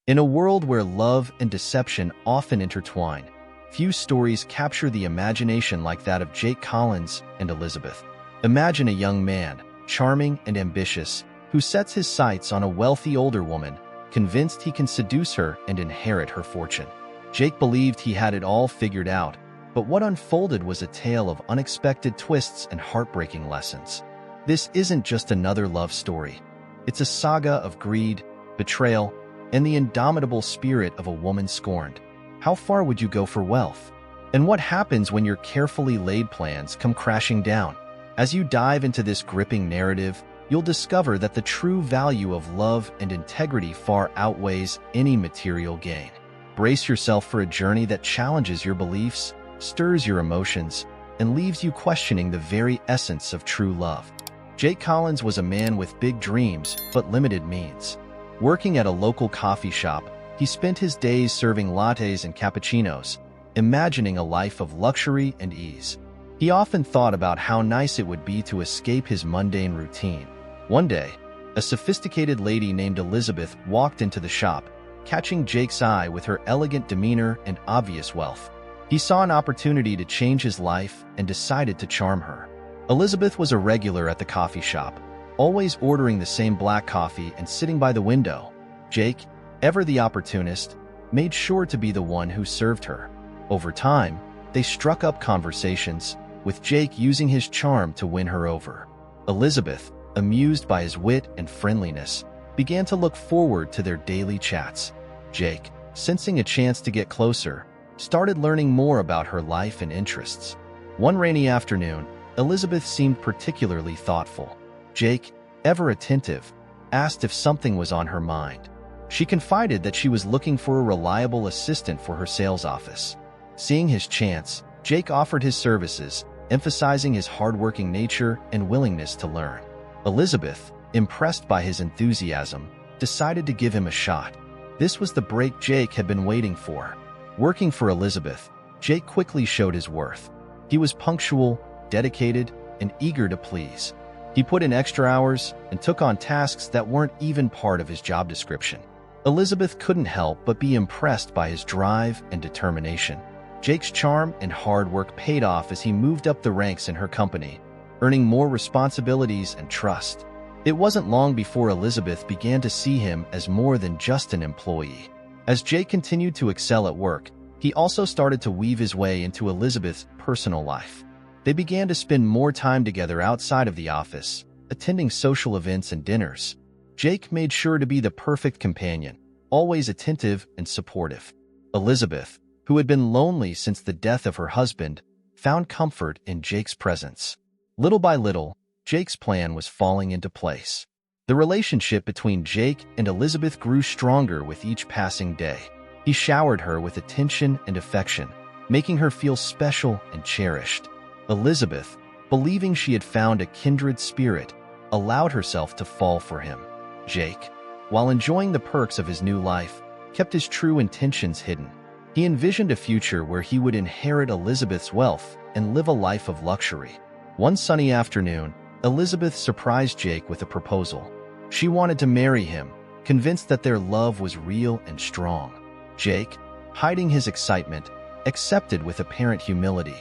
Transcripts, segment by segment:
In a world where love and deception often intertwine, few stories capture the imagination like that of Jake Collins and Elizabeth. Imagine a young man, charming and ambitious, who sets his sights on a wealthy older woman, convinced he can seduce her and inherit her fortune. Jake believed he had it all figured out, but what unfolded was a tale of unexpected twists and heartbreaking lessons. This isn't just another love story. It's a saga of greed, betrayal, and the indomitable spirit of a woman scorned. How far would you go for wealth? And what happens when your carefully laid plans come crashing down? As you dive into this gripping narrative, you'll discover that the true value of love and integrity far outweighs any material gain. Brace yourself for a journey that challenges your beliefs, stirs your emotions, and leaves you questioning the very essence of true love. Jake Collins was a man with big dreams but limited means. Working at a local coffee shop, he spent his days serving lattes and cappuccinos, imagining a life of luxury and ease. He often thought about how nice it would be to escape his mundane routine. One day, a sophisticated lady named Elizabeth walked into the shop, catching Jake's eye with her elegant demeanor and obvious wealth. He saw an opportunity to change his life and decided to charm her. Elizabeth was a regular at the coffee shop, always ordering the same black coffee and sitting by the window. Jake, ever the opportunist, made sure to be the one who served her. Over time, they struck up conversations, with Jake using his charm to win her over. Elizabeth, amused by his wit and friendliness, began to look forward to their daily chats. Jake, sensing a chance to get closer, started learning more about her life and interests. One rainy afternoon, Elizabeth seemed particularly thoughtful. Jake, ever attentive, asked if something was on her mind. She confided that she was looking for a reliable assistant for her sales office. Seeing his chance, Jake offered his services, emphasizing his hardworking nature and willingness to learn. Elizabeth, impressed by his enthusiasm, decided to give him a shot. This was the break Jake had been waiting for. Working for Elizabeth, Jake quickly showed his worth. He was punctual, dedicated, and eager to please. He put in extra hours and took on tasks that weren't even part of his job description. Elizabeth couldn't help but be impressed by his drive and determination. Jake's charm and hard work paid off as he moved up the ranks in her company, earning more responsibilities and trust. It wasn't long before Elizabeth began to see him as more than just an employee. As Jake continued to excel at work, he also started to weave his way into Elizabeth's personal life. They began to spend more time together outside of the office, attending social events and dinners. Jake made sure to be the perfect companion, always attentive and supportive. Elizabeth, who had been lonely since the death of her husband, found comfort in Jake's presence. Little by little, Jake's plan was falling into place. The relationship between Jake and Elizabeth grew stronger with each passing day. He showered her with attention and affection, making her feel special and cherished. Elizabeth, believing she had found a kindred spirit, allowed herself to fall for him. Jake, while enjoying the perks of his new life, kept his true intentions hidden. He envisioned a future where he would inherit Elizabeth's wealth and live a life of luxury. One sunny afternoon, Elizabeth surprised Jake with a proposal. She wanted to marry him, convinced that their love was real and strong. Jake, hiding his excitement, accepted with apparent humility.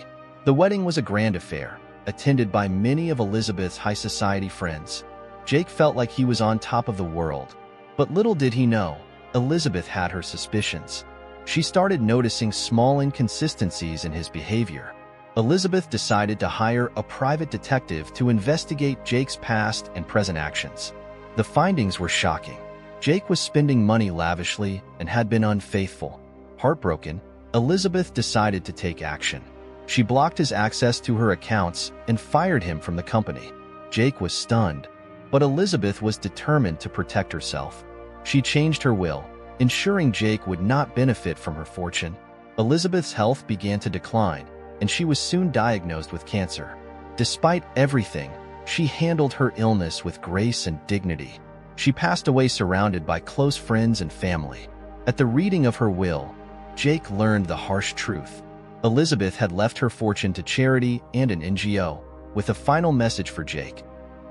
The wedding was a grand affair, attended by many of Elizabeth's high society friends. Jake felt like he was on top of the world, but little did he know, Elizabeth had her suspicions. She started noticing small inconsistencies in his behavior. Elizabeth decided to hire a private detective to investigate Jake's past and present actions. The findings were shocking. Jake was spending money lavishly and had been unfaithful. Heartbroken, Elizabeth decided to take action. She blocked his access to her accounts and fired him from the company. Jake was stunned, but Elizabeth was determined to protect herself. She changed her will, ensuring Jake would not benefit from her fortune. Elizabeth's health began to decline, and she was soon diagnosed with cancer. Despite everything, she handled her illness with grace and dignity. She passed away surrounded by close friends and family. At the reading of her will, Jake learned the harsh truth. Elizabeth had left her fortune to charity and an NGO, with a final message for Jake: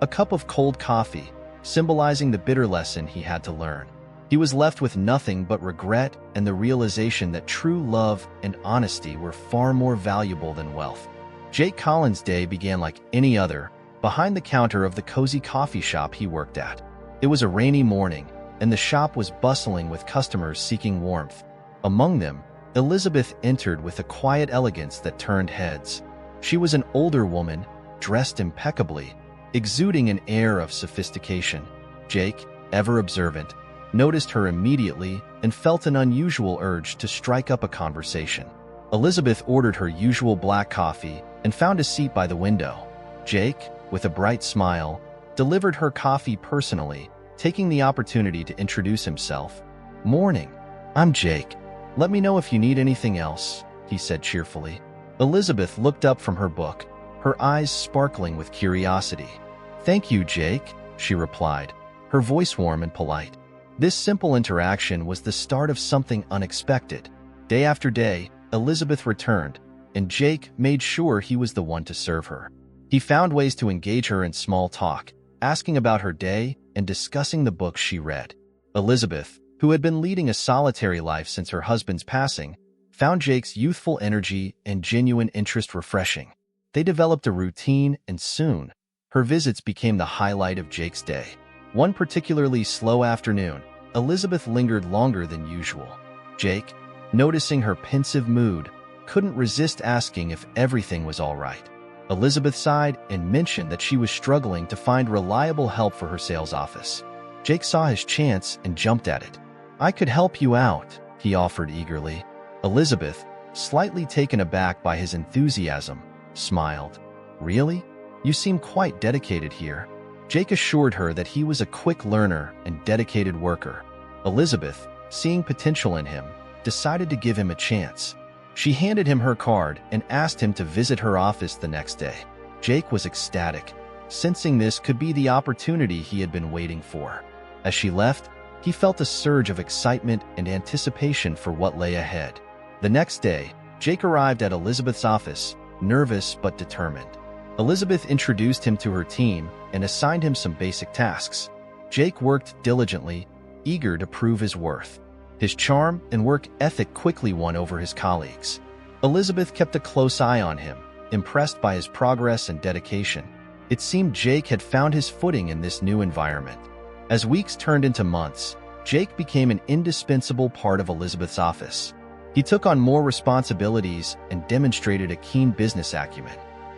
a cup of cold coffee, symbolizing the bitter lesson he had to learn. He was left with nothing but regret and the realization that true love and honesty were far more valuable than wealth. Jake Collins' day began like any other, behind the counter of the cozy coffee shop he worked at. It was a rainy morning, and the shop was bustling with customers seeking warmth. Among them, Elizabeth entered with a quiet elegance that turned heads. She was an older woman, dressed impeccably, exuding an air of sophistication. Jake, ever observant, noticed her immediately and felt an unusual urge to strike up a conversation. Elizabeth ordered her usual black coffee and found a seat by the window. Jake, with a bright smile, delivered her coffee personally, taking the opportunity to introduce himself. "Morning. I'm Jake. Let me know if you need anything else," he said cheerfully. Elizabeth looked up from her book, her eyes sparkling with curiosity. "Thank you, Jake," she replied, her voice warm and polite. This simple interaction was the start of something unexpected. Day after day, Elizabeth returned, and Jake made sure he was the one to serve her. He found ways to engage her in small talk, asking about her day and discussing the books she read. Elizabeth, who had been leading a solitary life since her husband's passing, found Jake's youthful energy and genuine interest refreshing. They developed a routine, and soon, her visits became the highlight of Jake's day. One particularly slow afternoon, Elizabeth lingered longer than usual. Jake, noticing her pensive mood, couldn't resist asking if everything was all right. Elizabeth sighed and mentioned that she was struggling to find reliable help for her sales office. Jake saw his chance and jumped at it. "I could help you out," he offered eagerly. Elizabeth, slightly taken aback by his enthusiasm, smiled. "Really? You seem quite dedicated here." Jake assured her that he was a quick learner and dedicated worker. Elizabeth, seeing potential in him, decided to give him a chance. She handed him her card and asked him to visit her office the next day. Jake was ecstatic, sensing this could be the opportunity he had been waiting for. As she left, he felt a surge of excitement and anticipation for what lay ahead. The next day, Jake arrived at Elizabeth's office, nervous but determined. Elizabeth introduced him to her team and assigned him some basic tasks. Jake worked diligently, eager to prove his worth. His charm and work ethic quickly won over his colleagues. Elizabeth kept a close eye on him, impressed by his progress and dedication. It seemed Jake had found his footing in this new environment. As weeks turned into months, Jake became an indispensable part of Elizabeth's office. He took on more responsibilities and demonstrated a keen business acumen.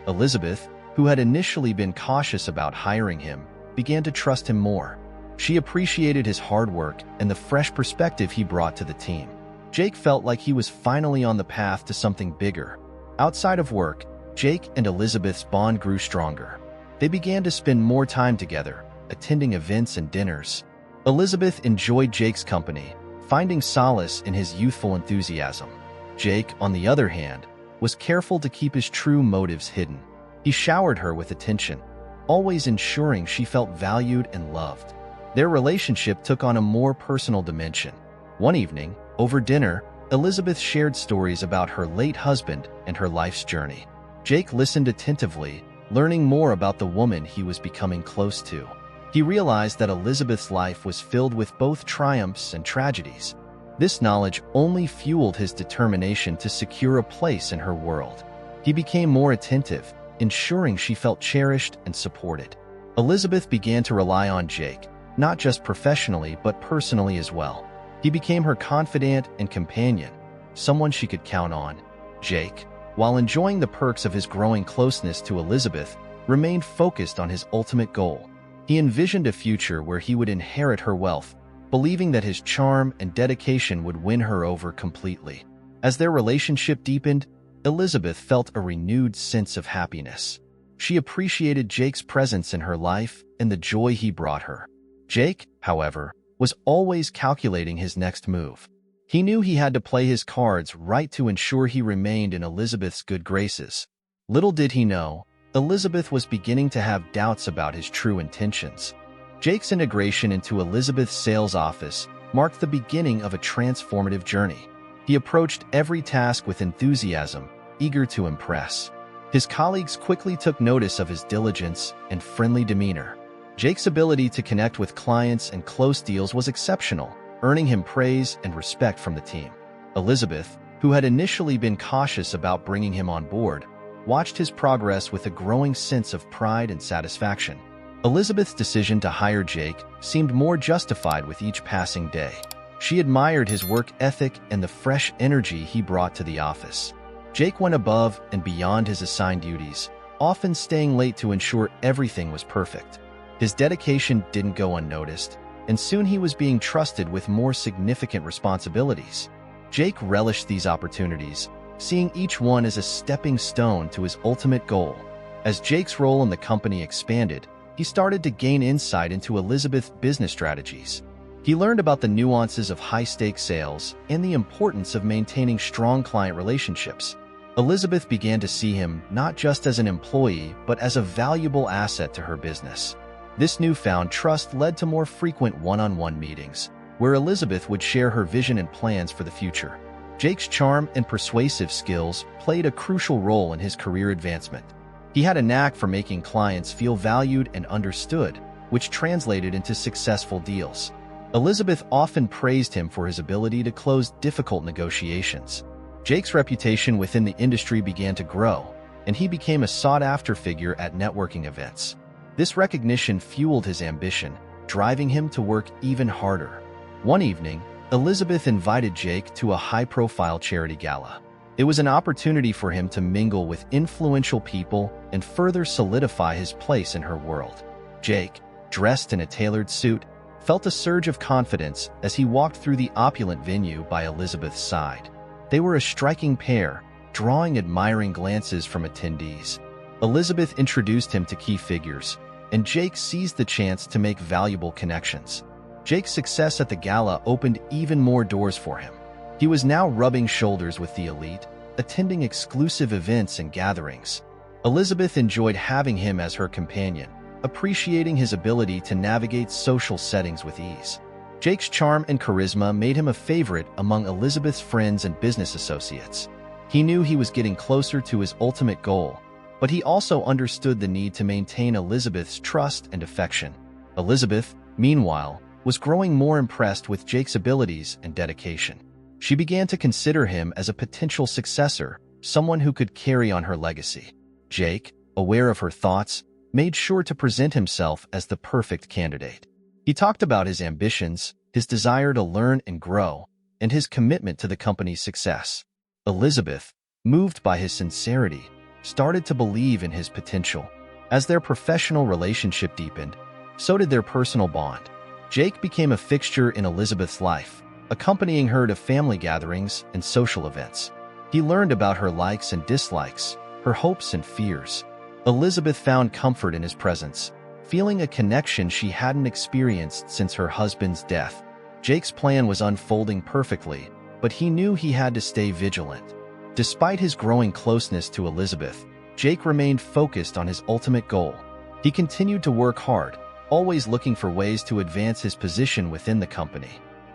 Elizabeth, who had initially been cautious about hiring him, began to trust him more. She appreciated his hard work and the fresh perspective he brought to the team. Jake felt like he was finally on the path to something bigger. Outside of work, Jake and Elizabeth's bond grew stronger. They began to spend more time together, attending events and dinners. Elizabeth enjoyed Jake's company, finding solace in his youthful enthusiasm. Jake, on the other hand, was careful to keep his true motives hidden. He showered her with attention, always ensuring she felt valued and loved. Their relationship took on a more personal dimension. One evening, over dinner, Elizabeth shared stories about her late husband and her life's journey. Jake listened attentively, learning more about the woman he was becoming close to. He realized that Elizabeth's life was filled with both triumphs and tragedies. This knowledge only fueled his determination to secure a place in her world. He became more attentive, ensuring she felt cherished and supported. Elizabeth began to rely on Jake, not just professionally but personally as well. He became her confidant and companion, someone she could count on. Jake, while enjoying the perks of his growing closeness to Elizabeth, remained focused on his ultimate goal. He envisioned a future where he would inherit her wealth, believing that his charm and dedication would win her over completely. As their relationship deepened, Elizabeth felt a renewed sense of happiness. She appreciated Jake's presence in her life and the joy he brought her. Jake, however, was always calculating his next move. He knew he had to play his cards right to ensure he remained in Elizabeth's good graces. Little did he know, Elizabeth was beginning to have doubts about his true intentions. Jake's integration into Elizabeth's sales office marked the beginning of a transformative journey. He approached every task with enthusiasm, eager to impress. His colleagues quickly took notice of his diligence and friendly demeanor. Jake's ability to connect with clients and close deals was exceptional, earning him praise and respect from the team. Elizabeth, who had initially been cautious about bringing him on board, watched his progress with a growing sense of pride and satisfaction. Elizabeth's decision to hire Jake seemed more justified with each passing day. She admired his work ethic and the fresh energy he brought to the office. Jake went above and beyond his assigned duties, often staying late to ensure everything was perfect. His dedication didn't go unnoticed, and soon he was being trusted with more significant responsibilities. Jake relished these opportunities, seeing each one as a stepping stone to his ultimate goal. As Jake's role in the company expanded, he started to gain insight into Elizabeth's business strategies. He learned about the nuances of high-stakes sales and the importance of maintaining strong client relationships. Elizabeth began to see him not just as an employee, but as a valuable asset to her business. This newfound trust led to more frequent one-on-one meetings, where Elizabeth would share her vision and plans for the future. Jake's charm and persuasive skills played a crucial role in his career advancement. He had a knack for making clients feel valued and understood, which translated into successful deals. Elizabeth often praised him for his ability to close difficult negotiations. Jake's reputation within the industry began to grow, and he became a sought-after figure at networking events. This recognition fueled his ambition, driving him to work even harder. One evening, Elizabeth invited Jake to a high-profile charity gala. It was an opportunity for him to mingle with influential people and further solidify his place in her world. Jake, dressed in a tailored suit, felt a surge of confidence as he walked through the opulent venue by Elizabeth's side. They were a striking pair, drawing admiring glances from attendees. Elizabeth introduced him to key figures, and Jake seized the chance to make valuable connections. Jake's success at the gala opened even more doors for him. He was now rubbing shoulders with the elite, attending exclusive events and gatherings. Elizabeth enjoyed having him as her companion, appreciating his ability to navigate social settings with ease. Jake's charm and charisma made him a favorite among Elizabeth's friends and business associates. He knew he was getting closer to his ultimate goal, but he also understood the need to maintain Elizabeth's trust and affection. Elizabeth, meanwhile, was growing more impressed with Jake's abilities and dedication. She began to consider him as a potential successor, someone who could carry on her legacy. Jake, aware of her thoughts, made sure to present himself as the perfect candidate. He talked about his ambitions, his desire to learn and grow, and his commitment to the company's success. Elizabeth, moved by his sincerity, started to believe in his potential. As their professional relationship deepened, so did their personal bond. Jake became a fixture in Elizabeth's life, accompanying her to family gatherings and social events. He learned about her likes and dislikes, her hopes and fears. Elizabeth found comfort in his presence, feeling a connection she hadn't experienced since her husband's death. Jake's plan was unfolding perfectly, but he knew he had to stay vigilant. Despite his growing closeness to Elizabeth, Jake remained focused on his ultimate goal. He continued to work hard, always looking for ways to advance his position within the company.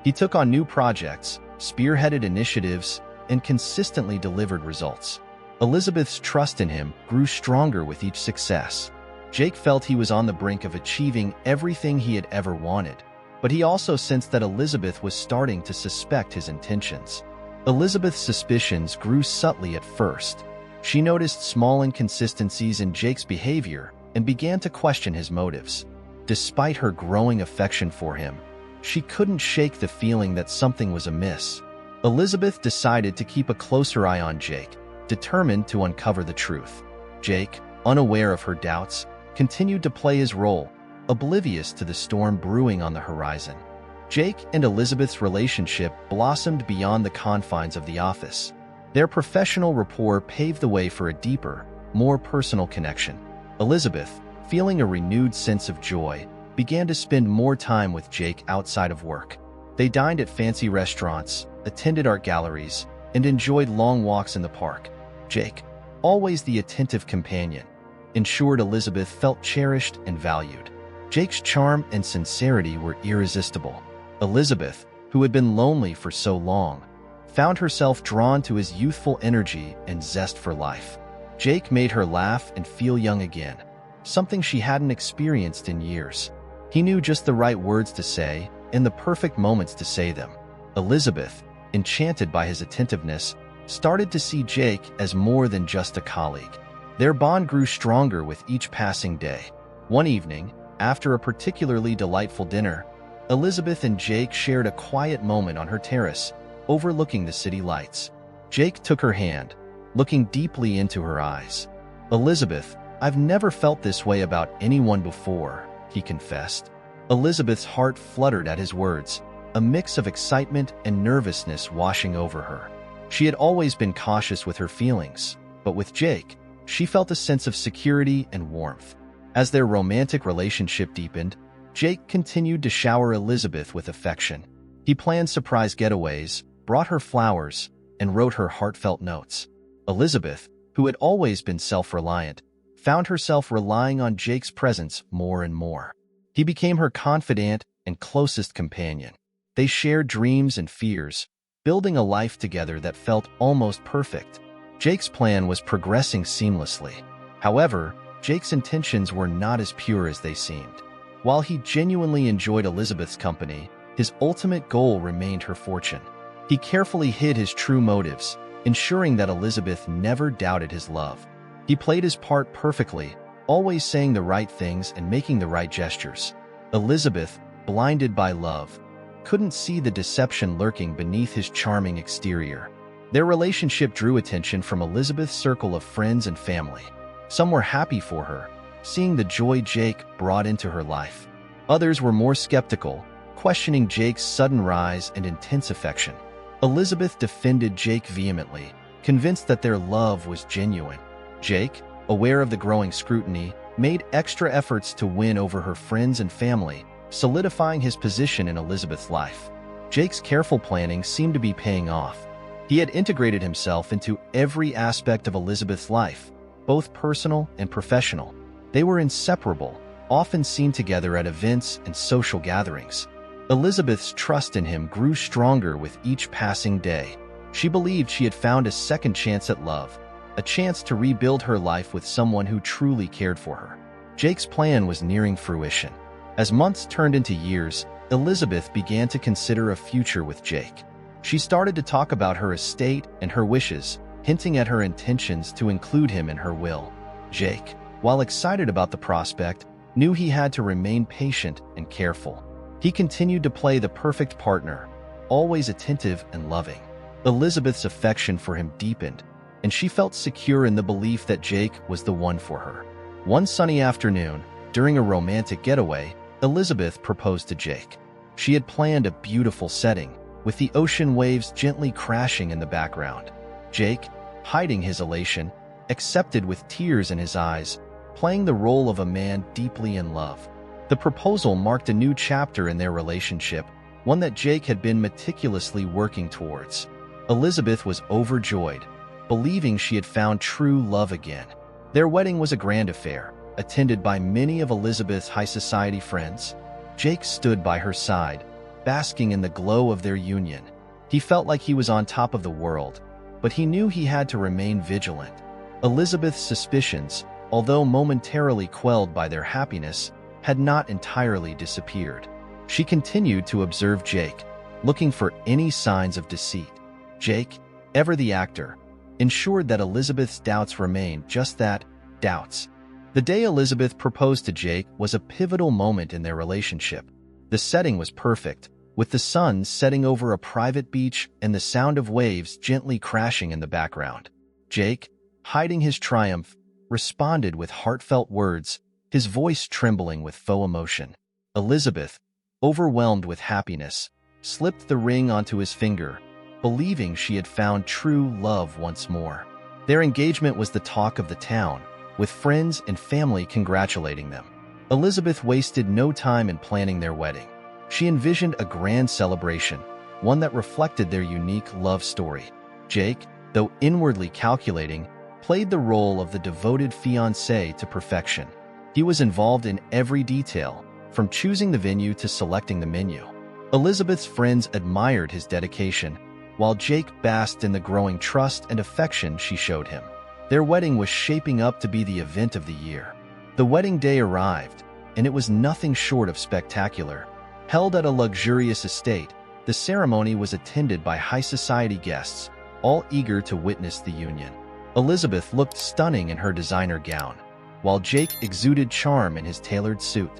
He took on new projects, spearheaded initiatives, and consistently delivered results. Elizabeth's trust in him grew stronger with each success. Jake felt he was on the brink of achieving everything he had ever wanted, but he also sensed that Elizabeth was starting to suspect his intentions. Elizabeth's suspicions grew subtly at first. She noticed small inconsistencies in Jake's behavior and began to question his motives. Despite her growing affection for him, she couldn't shake the feeling that something was amiss. Elizabeth decided to keep a closer eye on Jake, determined to uncover the truth. Jake, unaware of her doubts, continued to play his role, oblivious to the storm brewing on the horizon. Jake and Elizabeth's relationship blossomed beyond the confines of the office. Their professional rapport paved the way for a deeper, more personal connection. Elizabeth, feeling a renewed sense of joy, began to spend more time with Jake outside of work. They dined at fancy restaurants, attended art galleries, and enjoyed long walks in the park. Jake, always the attentive companion, ensured Elizabeth felt cherished and valued. Jake's charm and sincerity were irresistible. Elizabeth, who had been lonely for so long, found herself drawn to his youthful energy and zest for life. Jake made her laugh and feel young again, something she hadn't experienced in years. He knew just the right words to say, and the perfect moments to say them. Elizabeth, enchanted by his attentiveness, started to see Jake as more than just a colleague. Their bond grew stronger with each passing day. One evening, after a particularly delightful dinner, Elizabeth and Jake shared a quiet moment on her terrace, overlooking the city lights. Jake took her hand, looking deeply into her eyes. "Elizabeth, I've never felt this way about anyone before," he confessed. Elizabeth's heart fluttered at his words, a mix of excitement and nervousness washing over her. She had always been cautious with her feelings, but with Jake, she felt a sense of security and warmth. As their romantic relationship deepened, Jake continued to shower Elizabeth with affection. He planned surprise getaways, brought her flowers, and wrote her heartfelt notes. Elizabeth, who had always been self-reliant, found herself relying on Jake's presence more and more. He became her confidant and closest companion. They shared dreams and fears, building a life together that felt almost perfect. Jake's plan was progressing seamlessly. However, Jake's intentions were not as pure as they seemed. While he genuinely enjoyed Elizabeth's company, his ultimate goal remained her fortune. He carefully hid his true motives, ensuring that Elizabeth never doubted his love. He played his part perfectly, always saying the right things and making the right gestures. Elizabeth, blinded by love, couldn't see the deception lurking beneath his charming exterior. Their relationship drew attention from Elizabeth's circle of friends and family. Some were happy for her, seeing the joy Jake brought into her life. Others were more skeptical, questioning Jake's sudden rise and intense affection. Elizabeth defended Jake vehemently, convinced that their love was genuine. Jake, aware of the growing scrutiny, made extra efforts to win over her friends and family, solidifying his position in Elizabeth's life. Jake's careful planning seemed to be paying off. He had integrated himself into every aspect of Elizabeth's life, both personal and professional. They were inseparable, often seen together at events and social gatherings. Elizabeth's trust in him grew stronger with each passing day. She believed she had found a second chance at love, a chance to rebuild her life with someone who truly cared for her. Jake's plan was nearing fruition. As months turned into years, Elizabeth began to consider a future with Jake. She started to talk about her estate and her wishes, hinting at her intentions to include him in her will. Jake, while excited about the prospect, knew he had to remain patient and careful. He continued to play the perfect partner, always attentive and loving. Elizabeth's affection for him deepened, and she felt secure in the belief that Jake was the one for her. One sunny afternoon, during a romantic getaway, Elizabeth proposed to Jake. She had planned a beautiful setting, with the ocean waves gently crashing in the background. Jake, hiding his elation, accepted with tears in his eyes, playing the role of a man deeply in love. The proposal marked a new chapter in their relationship, one that Jake had been meticulously working towards. Elizabeth was overjoyed, believing she had found true love again. Their wedding was a grand affair, attended by many of Elizabeth's high society friends. Jake stood by her side, basking in the glow of their union. He felt like he was on top of the world, but he knew he had to remain vigilant. Elizabeth's suspicions, although momentarily quelled by their happiness, had not entirely disappeared. She continued to observe Jake, looking for any signs of deceit. Jake, ever the actor, ensured that Elizabeth's doubts remained just that, doubts. The day Elizabeth proposed to Jake was a pivotal moment in their relationship. The setting was perfect, with the sun setting over a private beach and the sound of waves gently crashing in the background. Jake, hiding his triumph, responded with heartfelt words, his voice trembling with faux emotion. Elizabeth, overwhelmed with happiness, slipped the ring onto his finger, believing she had found true love once more. Their engagement was the talk of the town, with friends and family congratulating them. Elizabeth wasted no time in planning their wedding. She envisioned a grand celebration, one that reflected their unique love story. Jake, though inwardly calculating, played the role of the devoted fiancé to perfection. He was involved in every detail, from choosing the venue to selecting the menu. Elizabeth's friends admired his dedication, while Jake basked in the growing trust and affection she showed him. Their wedding was shaping up to be the event of the year. The wedding day arrived, and it was nothing short of spectacular. Held at a luxurious estate, the ceremony was attended by high society guests, all eager to witness the union. Elizabeth looked stunning in her designer gown, while Jake exuded charm in his tailored suit.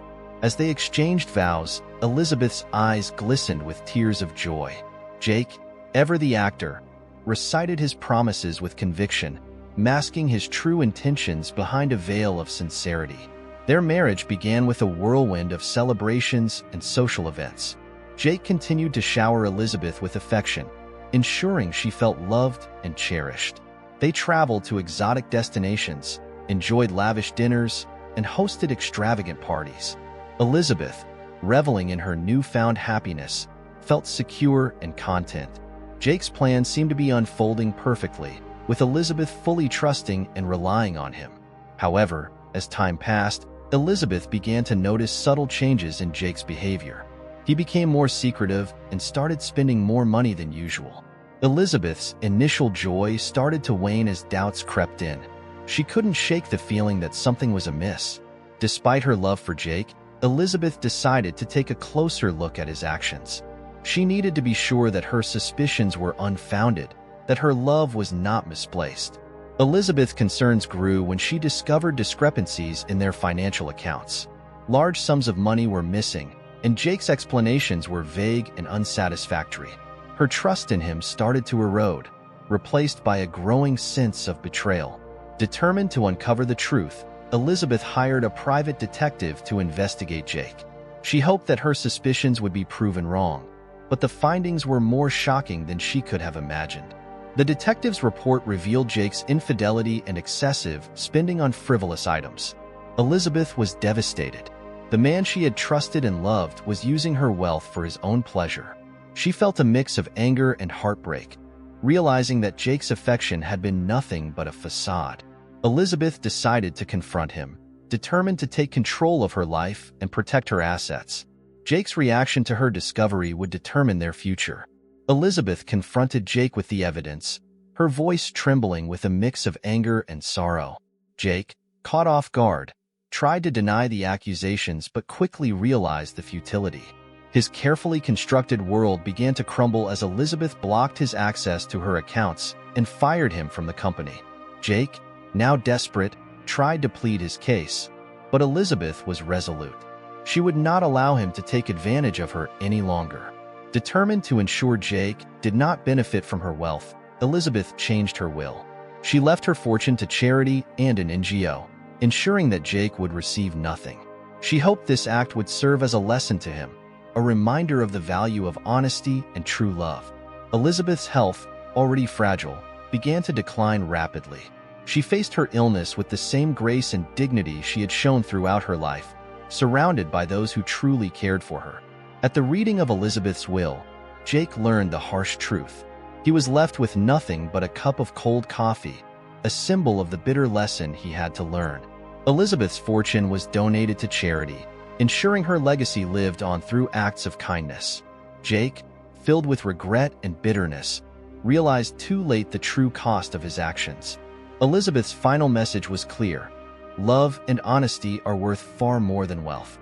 As they exchanged vows, Elizabeth's eyes glistened with tears of joy. Jake, ever the actor, recited his promises with conviction, masking his true intentions behind a veil of sincerity. Their marriage began with a whirlwind of celebrations and social events. Jake continued to shower Elizabeth with affection, ensuring she felt loved and cherished. They traveled to exotic destinations, enjoyed lavish dinners, and hosted extravagant parties. Elizabeth, reveling in her newfound happiness, felt secure and content. Jake's plan seemed to be unfolding perfectly, with Elizabeth fully trusting and relying on him. However, as time passed, Elizabeth began to notice subtle changes in Jake's behavior. He became more secretive and started spending more money than usual. Elizabeth's initial joy started to wane as doubts crept in. She couldn't shake the feeling that something was amiss. Despite her love for Jake, Elizabeth decided to take a closer look at his actions. She needed to be sure that her suspicions were unfounded, that her love was not misplaced. Elizabeth's concerns grew when she discovered discrepancies in their financial accounts. Large sums of money were missing, and Jake's explanations were vague and unsatisfactory. Her trust in him started to erode, replaced by a growing sense of betrayal. Determined to uncover the truth, Elizabeth hired a private detective to investigate Jake. She hoped that her suspicions would be proven wrong, but the findings were more shocking than she could have imagined. The detective's report revealed Jake's infidelity and excessive spending on frivolous items. Elizabeth was devastated. The man she had trusted and loved was using her wealth for his own pleasure. She felt a mix of anger and heartbreak, realizing that Jake's affection had been nothing but a facade. Elizabeth decided to confront him, determined to take control of her life and protect her assets. Jake's reaction to her discovery would determine their future. Elizabeth confronted Jake with the evidence, her voice trembling with a mix of anger and sorrow. Jake, caught off guard, tried to deny the accusations but quickly realized the futility. His carefully constructed world began to crumble as Elizabeth blocked his access to her accounts and fired him from the company. Jake, now desperate, tried to plead his case, but Elizabeth was resolute. She would not allow him to take advantage of her any longer. Determined to ensure Jake did not benefit from her wealth, Elizabeth changed her will. She left her fortune to charity and an NGO, ensuring that Jake would receive nothing. She hoped this act would serve as a lesson to him, a reminder of the value of honesty and true love. Elizabeth's health, already fragile, began to decline rapidly. She faced her illness with the same grace and dignity she had shown throughout her life, surrounded by those who truly cared for her. At the reading of Elizabeth's will, Jake learned the harsh truth. He was left with nothing but a cup of cold coffee, a symbol of the bitter lesson he had to learn. Elizabeth's fortune was donated to charity, ensuring her legacy lived on through acts of kindness. Jake, filled with regret and bitterness, realized too late the true cost of his actions. Elizabeth's final message was clear: love and honesty are worth far more than wealth.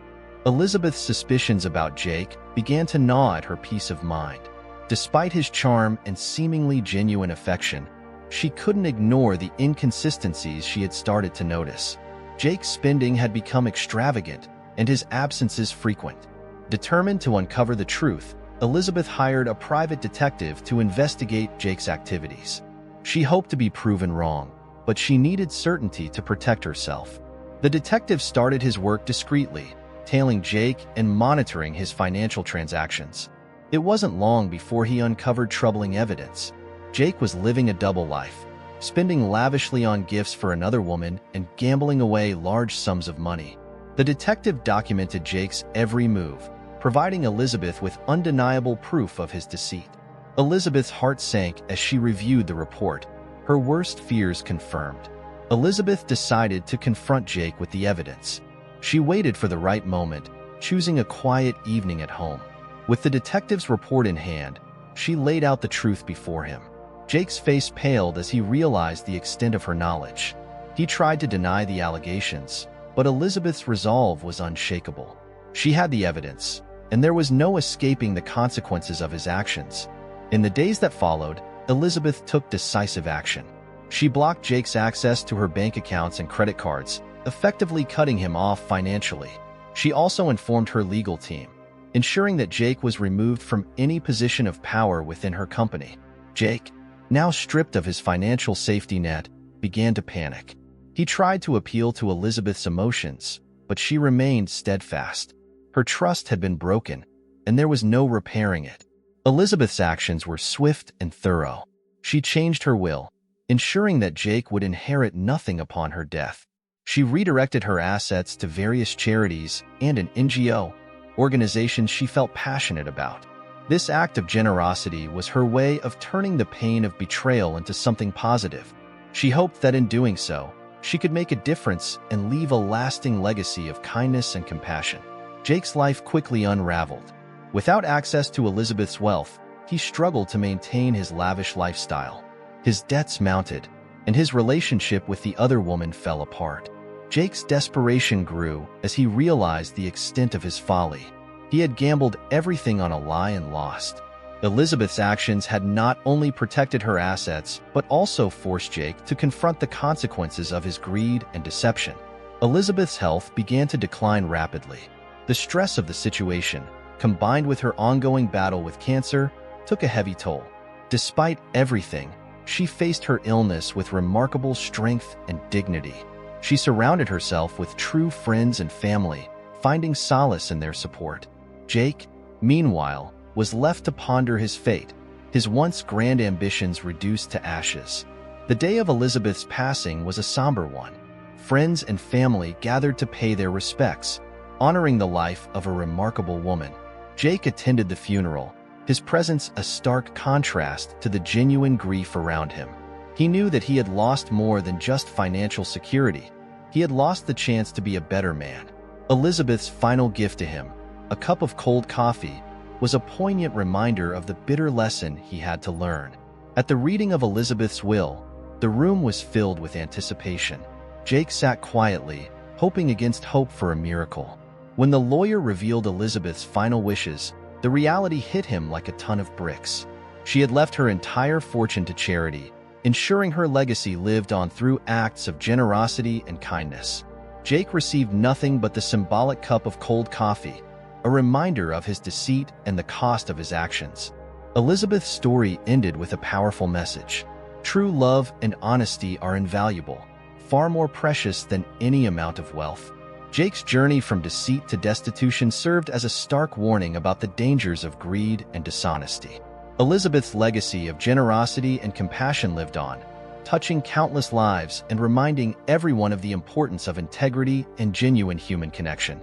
Elizabeth's suspicions about Jake began to gnaw at her peace of mind. Despite his charm and seemingly genuine affection, she couldn't ignore the inconsistencies she had started to notice. Jake's spending had become extravagant, and his absences frequent. Determined to uncover the truth, Elizabeth hired a private detective to investigate Jake's activities. She hoped to be proven wrong, but she needed certainty to protect herself. The detective started his work discreetly, tailing Jake and monitoring his financial transactions. It wasn't long before he uncovered troubling evidence. Jake was living a double life, spending lavishly on gifts for another woman and gambling away large sums of money. The detective documented Jake's every move, providing Elizabeth with undeniable proof of his deceit. Elizabeth's heart sank as she reviewed the report, her worst fears confirmed. Elizabeth decided to confront Jake with the evidence. She waited for the right moment, choosing a quiet evening at home. With the detective's report in hand, she laid out the truth before him. Jake's face paled as he realized the extent of her knowledge. He tried to deny the allegations, but Elizabeth's resolve was unshakable. She had the evidence, and there was no escaping the consequences of his actions. In the days that followed, Elizabeth took decisive action. She blocked Jake's access to her bank accounts and credit cards, effectively cutting him off financially. She also informed her legal team, ensuring that Jake was removed from any position of power within her company. Jake, now stripped of his financial safety net, began to panic. He tried to appeal to Elizabeth's emotions, but she remained steadfast. Her trust had been broken, and there was no repairing it. Elizabeth's actions were swift and thorough. She changed her will, ensuring that Jake would inherit nothing upon her death. She redirected her assets to various charities and an NGO, organizations she felt passionate about. This act of generosity was her way of turning the pain of betrayal into something positive. She hoped that in doing so, she could make a difference and leave a lasting legacy of kindness and compassion. Jake's life quickly unraveled. Without access to Elizabeth's wealth, he struggled to maintain his lavish lifestyle. His debts mounted, and his relationship with the other woman fell apart. Jake's desperation grew as he realized the extent of his folly. He had gambled everything on a lie and lost. Elizabeth's actions had not only protected her assets, but also forced Jake to confront the consequences of his greed and deception. Elizabeth's health began to decline rapidly. The stress of the situation, combined with her ongoing battle with cancer, took a heavy toll. Despite everything, she faced her illness with remarkable strength and dignity. She surrounded herself with true friends and family, finding solace in their support. Jake, meanwhile, was left to ponder his fate, his once grand ambitions reduced to ashes. The day of Elizabeth's passing was a somber one. Friends and family gathered to pay their respects, honoring the life of a remarkable woman. Jake attended the funeral, his presence a stark contrast to the genuine grief around him. He knew that he had lost more than just financial security. He had lost the chance to be a better man. Elizabeth's final gift to him, a cup of cold coffee, was a poignant reminder of the bitter lesson he had to learn. At the reading of Elizabeth's will, the room was filled with anticipation. Jake sat quietly, hoping against hope for a miracle. When the lawyer revealed Elizabeth's final wishes, the reality hit him like a ton of bricks. She had left her entire fortune to charity, ensuring her legacy lived on through acts of generosity and kindness. Jake received nothing but the symbolic cup of cold coffee, a reminder of his deceit and the cost of his actions. Elizabeth's story ended with a powerful message. True love and honesty are invaluable, far more precious than any amount of wealth. Jake's journey from deceit to destitution served as a stark warning about the dangers of greed and dishonesty. Elizabeth's legacy of generosity and compassion lived on, touching countless lives and reminding everyone of the importance of integrity and genuine human connection.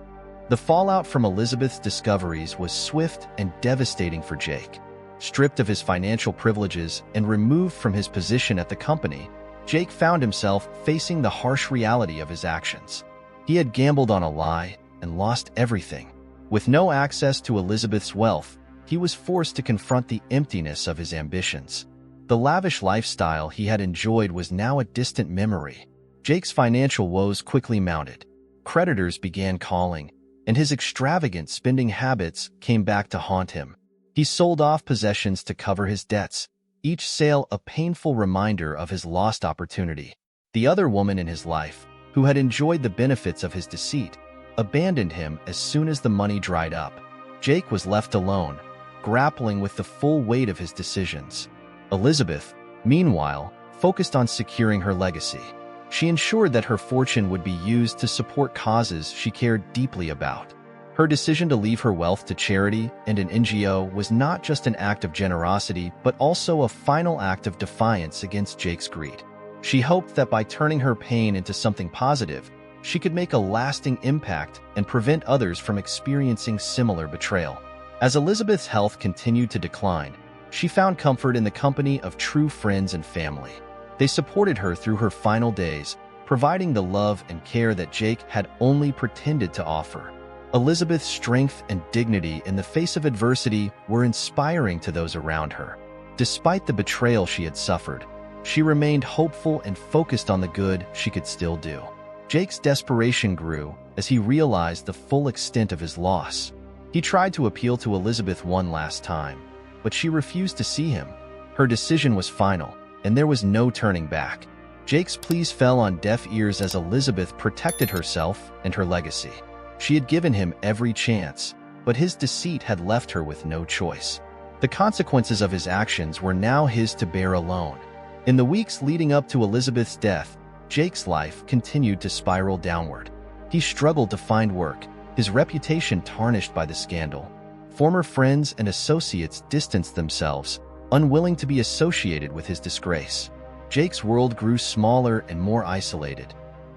The fallout from Elizabeth's discoveries was swift and devastating for Jake. Stripped of his financial privileges and removed from his position at the company, Jake found himself facing the harsh reality of his actions. He had gambled on a lie and lost everything. With no access to Elizabeth's wealth, he was forced to confront the emptiness of his ambitions. The lavish lifestyle he had enjoyed was now a distant memory. Jake's financial woes quickly mounted. Creditors began calling, and his extravagant spending habits came back to haunt him. He sold off possessions to cover his debts, each sale a painful reminder of his lost opportunity. The other woman in his life, who had enjoyed the benefits of his deceit, abandoned him as soon as the money dried up. Jake was left alone, grappling with the full weight of his decisions. Elizabeth, meanwhile, focused on securing her legacy. She ensured that her fortune would be used to support causes she cared deeply about. Her decision to leave her wealth to charity and an NGO was not just an act of generosity, but also a final act of defiance against Jake's greed. She hoped that by turning her pain into something positive, she could make a lasting impact and prevent others from experiencing similar betrayal. As Elizabeth's health continued to decline, she found comfort in the company of true friends and family. They supported her through her final days, providing the love and care that Jake had only pretended to offer. Elizabeth's strength and dignity in the face of adversity were inspiring to those around her. Despite the betrayal she had suffered, she remained hopeful and focused on the good she could still do. Jake's desperation grew as he realized the full extent of his loss. He tried to appeal to Elizabeth one last time, but she refused to see him. Her decision was final, and there was no turning back. Jake's pleas fell on deaf ears as Elizabeth protected herself and her legacy. She had given him every chance, but his deceit had left her with no choice. The consequences of his actions were now his to bear alone. In the weeks leading up to Elizabeth's death, Jake's life continued to spiral downward. He struggled to find work, his reputation tarnished by the scandal. Former friends and associates distanced themselves, unwilling to be associated with his disgrace. Jake's world grew smaller and more isolated,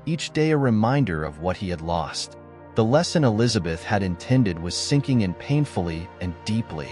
each day a reminder of what he had lost. The lesson Elizabeth had intended was sinking in painfully and deeply.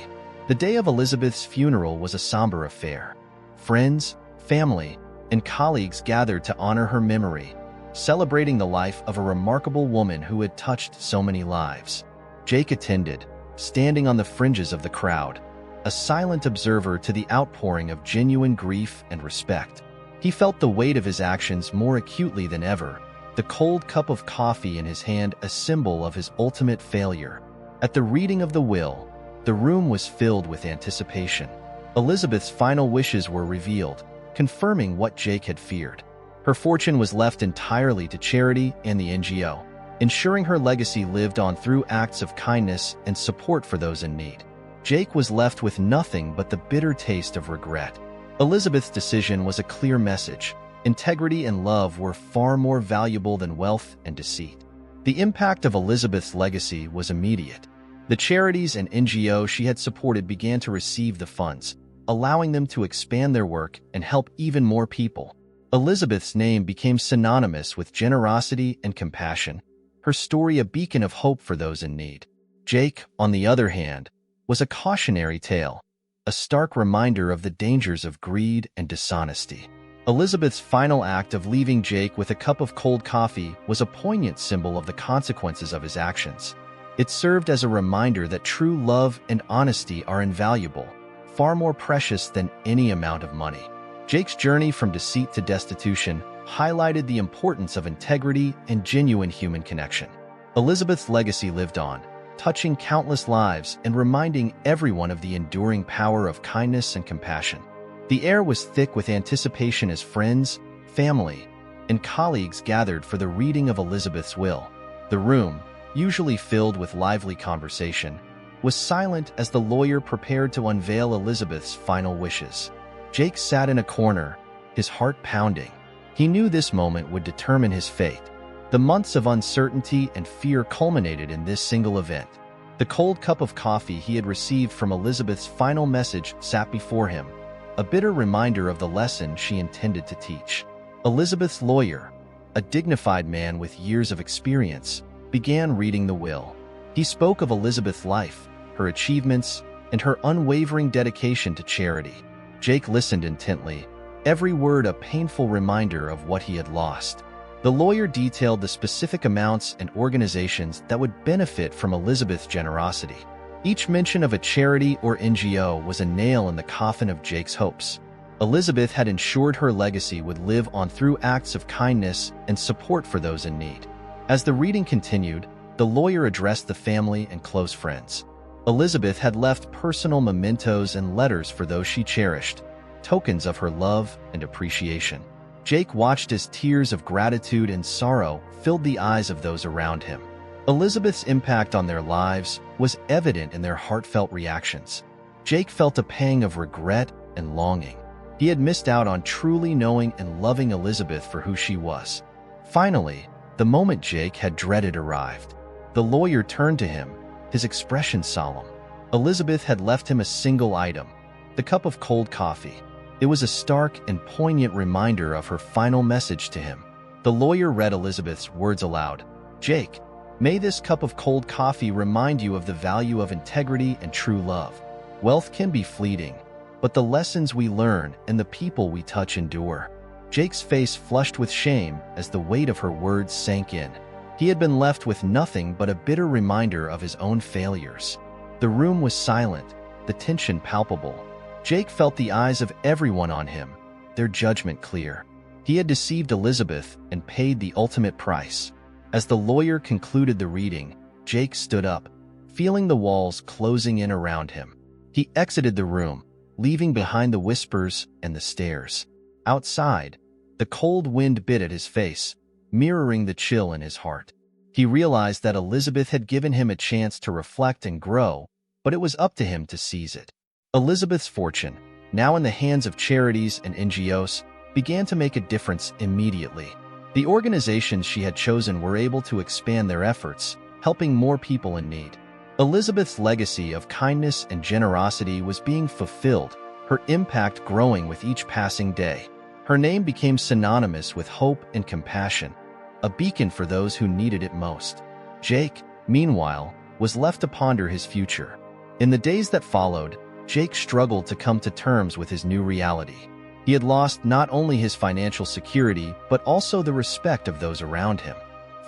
The day of Elizabeth's funeral was a somber affair. Friends, family, and colleagues gathered to honor her memory, celebrating the life of a remarkable woman who had touched so many lives. Jake attended, standing on the fringes of the crowd, a silent observer to the outpouring of genuine grief and respect. He felt the weight of his actions more acutely than ever, the cold cup of coffee in his hand a symbol of his ultimate failure. At the reading of the will, the room was filled with anticipation. Elizabeth's final wishes were revealed, confirming what Jake had feared. Her fortune was left entirely to charity and the NGO, ensuring her legacy lived on through acts of kindness and support for those in need. Jake was left with nothing but the bitter taste of regret. Elizabeth's decision was a clear message. Integrity and love were far more valuable than wealth and deceit. The impact of Elizabeth's legacy was immediate. The charities and NGOs she had supported began to receive the funds, allowing them to expand their work and help even more people. Elizabeth's name became synonymous with generosity and compassion, her story a beacon of hope for those in need. Jake, on the other hand, was a cautionary tale, a stark reminder of the dangers of greed and dishonesty. Elizabeth's final act of leaving Jake with a cup of cold coffee was a poignant symbol of the consequences of his actions. It served as a reminder that true love and honesty are invaluable, far more precious than any amount of money. Jake's journey from deceit to destitution highlighted the importance of integrity and genuine human connection. Elizabeth's legacy lived on, touching countless lives and reminding everyone of the enduring power of kindness and compassion. The air was thick with anticipation as friends, family, and colleagues gathered for the reading of Elizabeth's will. The room, usually filled with lively conversation, was silent as the lawyer prepared to unveil Elizabeth's final wishes. Jake sat in a corner, his heart pounding. He knew this moment would determine his fate. The months of uncertainty and fear culminated in this single event. The cold cup of coffee he had received from Elizabeth's final message sat before him, a bitter reminder of the lesson she intended to teach. Elizabeth's lawyer, a dignified man with years of experience, began reading the will. He spoke of Elizabeth's life, her achievements, and her unwavering dedication to charity. Jake listened intently, every word a painful reminder of what he had lost. The lawyer detailed the specific amounts and organizations that would benefit from Elizabeth's generosity. Each mention of a charity or NGO was a nail in the coffin of Jake's hopes. Elizabeth had ensured her legacy would live on through acts of kindness and support for those in need. As the reading continued, the lawyer addressed the family and close friends. Elizabeth had left personal mementos and letters for those she cherished, tokens of her love and appreciation. Jake watched as tears of gratitude and sorrow filled the eyes of those around him. Elizabeth's impact on their lives was evident in their heartfelt reactions. Jake felt a pang of regret and longing. He had missed out on truly knowing and loving Elizabeth for who she was. Finally, the moment Jake had dreaded arrived. The lawyer turned to him, his expression solemn. Elizabeth had left him a single item, the cup of cold coffee. It was a stark and poignant reminder of her final message to him. The lawyer read Elizabeth's words aloud. Jake, may this cup of cold coffee remind you of the value of integrity and true love. Wealth can be fleeting, but the lessons we learn and the people we touch endure. Jake's face flushed with shame as the weight of her words sank in. He had been left with nothing but a bitter reminder of his own failures. The room was silent, the tension palpable. Jake felt the eyes of everyone on him, their judgment clear. He had deceived Elizabeth and paid the ultimate price. As the lawyer concluded the reading, Jake stood up, feeling the walls closing in around him. He exited the room, leaving behind the whispers and the stares. Outside, the cold wind bit at his face, mirroring the chill in his heart. He realized that Elizabeth had given him a chance to reflect and grow, but it was up to him to seize it. Elizabeth's fortune, now in the hands of charities and NGOs, began to make a difference immediately. The organizations she had chosen were able to expand their efforts, helping more people in need. Elizabeth's legacy of kindness and generosity was being fulfilled, her impact growing with each passing day. Her name became synonymous with hope and compassion, a beacon for those who needed it most. Jake, meanwhile, was left to ponder his future. In the days that followed, Jake struggled to come to terms with his new reality. He had lost not only his financial security, but also the respect of those around him.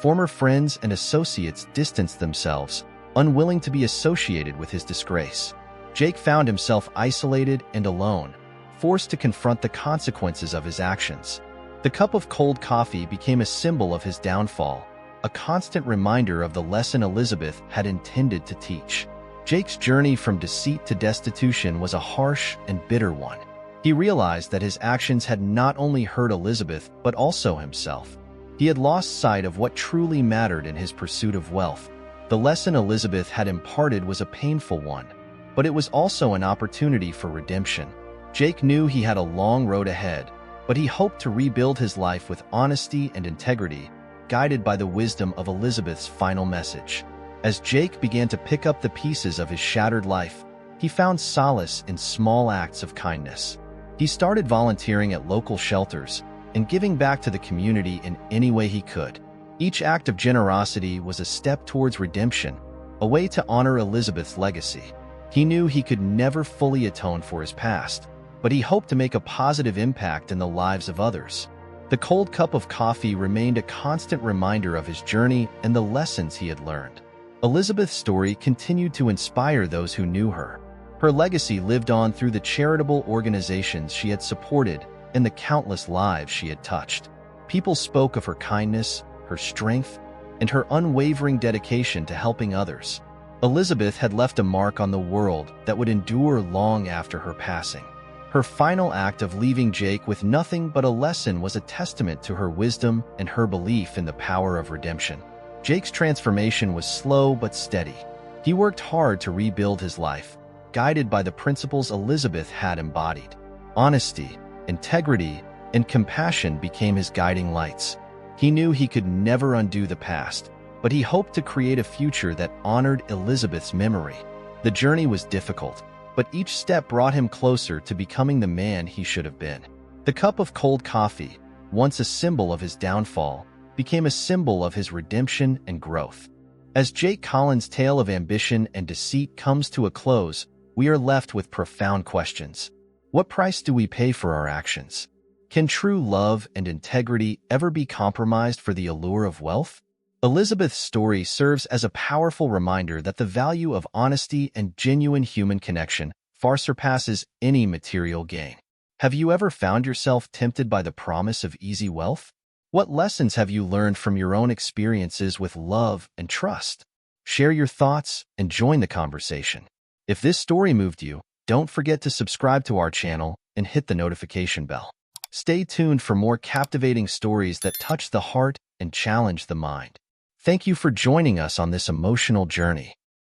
Former friends and associates distanced themselves, unwilling to be associated with his disgrace. Jake found himself isolated and alone, forced to confront the consequences of his actions. The cup of cold coffee became a symbol of his downfall, a constant reminder of the lesson Elizabeth had intended to teach. Jake's journey from deceit to destitution was a harsh and bitter one. He realized that his actions had not only hurt Elizabeth, but also himself. He had lost sight of what truly mattered in his pursuit of wealth. The lesson Elizabeth had imparted was a painful one, but it was also an opportunity for redemption. Jake knew he had a long road ahead, but he hoped to rebuild his life with honesty and integrity, guided by the wisdom of Elizabeth's final message. As Jake began to pick up the pieces of his shattered life, he found solace in small acts of kindness. He started volunteering at local shelters and giving back to the community in any way he could. Each act of generosity was a step towards redemption, a way to honor Elizabeth's legacy. He knew he could never fully atone for his past, but he hoped to make a positive impact in the lives of others. The cold cup of coffee remained a constant reminder of his journey and the lessons he had learned. Elizabeth's story continued to inspire those who knew her. Her legacy lived on through the charitable organizations she had supported and the countless lives she had touched. People spoke of her kindness, her strength, and her unwavering dedication to helping others. Elizabeth had left a mark on the world that would endure long after her passing. Her final act of leaving Jake with nothing but a lesson was a testament to her wisdom and her belief in the power of redemption. Jake's transformation was slow but steady. He worked hard to rebuild his life, guided by the principles Elizabeth had embodied. Honesty, integrity, and compassion became his guiding lights. He knew he could never undo the past, but he hoped to create a future that honored Elizabeth's memory. The journey was difficult, but each step brought him closer to becoming the man he should have been. The cup of cold coffee, once a symbol of his downfall, became a symbol of his redemption and growth. As Jake Collins' tale of ambition and deceit comes to a close, we are left with profound questions. What price do we pay for our actions? Can true love and integrity ever be compromised for the allure of wealth? Elizabeth's story serves as a powerful reminder that the value of honesty and genuine human connection far surpasses any material gain. Have you ever found yourself tempted by the promise of easy wealth? What lessons have you learned from your own experiences with love and trust? Share your thoughts and join the conversation. If this story moved you, don't forget to subscribe to our channel and hit the notification bell. Stay tuned for more captivating stories that touch the heart and challenge the mind. Thank you for joining us on this emotional journey.